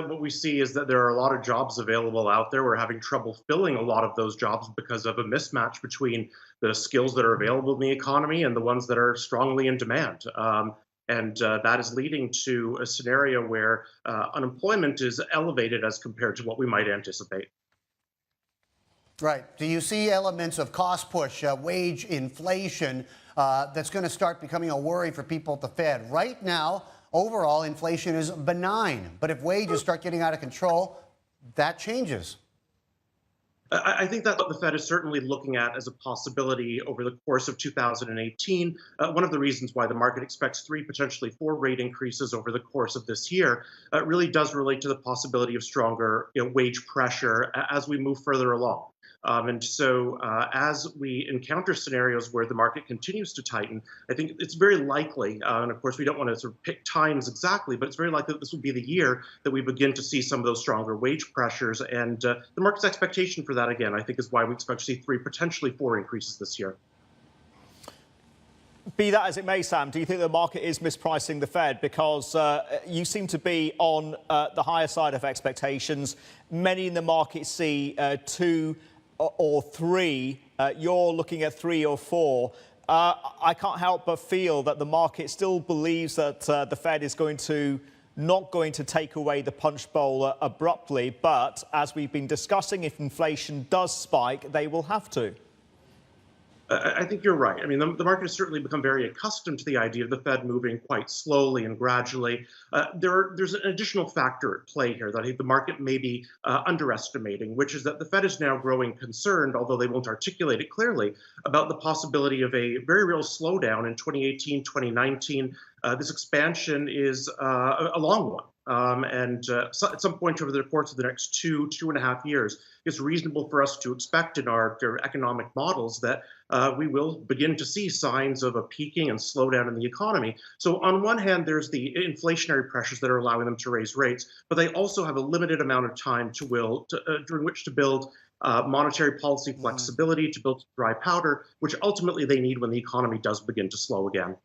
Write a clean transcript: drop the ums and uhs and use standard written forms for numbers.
what we see is that there are a lot of jobs available out there. We're having trouble filling a lot of those jobs because of a mismatch between the skills that are available in the economy and the ones that are strongly in demand. And that is leading to a scenario where unemployment is elevated as compared to what we might anticipate. Right. Do you see elements of cost push, wage inflation, that's going to start becoming a worry for people at the Fed? Right now, overall, inflation is benign. But if wages start getting out of control, that changes. I think that what the Fed is certainly looking at as a possibility over the course of 2018. One of the reasons why the market expects 3, potentially 4 rate increases over the course of this year really does relate to the possibility of stronger wage pressure as we move further along. And so as we encounter scenarios where the market continues to tighten, I think it's very likely, and of course we don't want to sort of pick times exactly, but it's very likely that this will be the year that we begin to see some of those stronger wage pressures. And the market's expectation for that, again, I think is why we expect to see 3, potentially 4 increases this year. Be that as it may, Sam, do you think the market is mispricing the Fed? Because you seem to be on the higher side of expectations. Many in the market see 2 or 3. You're looking at 3 or 4. I can't help but feel that the market still believes that the Fed is not going to take away the punch bowl abruptly. But as we've been discussing, if inflation does spike, they will have to. I think you're right. I mean, the market has certainly become very accustomed to the idea of the Fed moving quite slowly and gradually. There's an additional factor at play here that I think the market may be underestimating, which is that the Fed is now growing concerned, although they won't articulate it clearly, about the possibility of a very real slowdown in 2018, 2019. This expansion is a long one. So at some point over the course of the next 2.5 years, it's reasonable for us to expect in our economic models that we will begin to see signs of a peaking and slowdown in the economy. So on one hand, there's the inflationary pressures that are allowing them to raise rates, but they also have a limited amount of time during which to build monetary policy flexibility, to build dry powder, which ultimately they need when the economy does begin to slow again.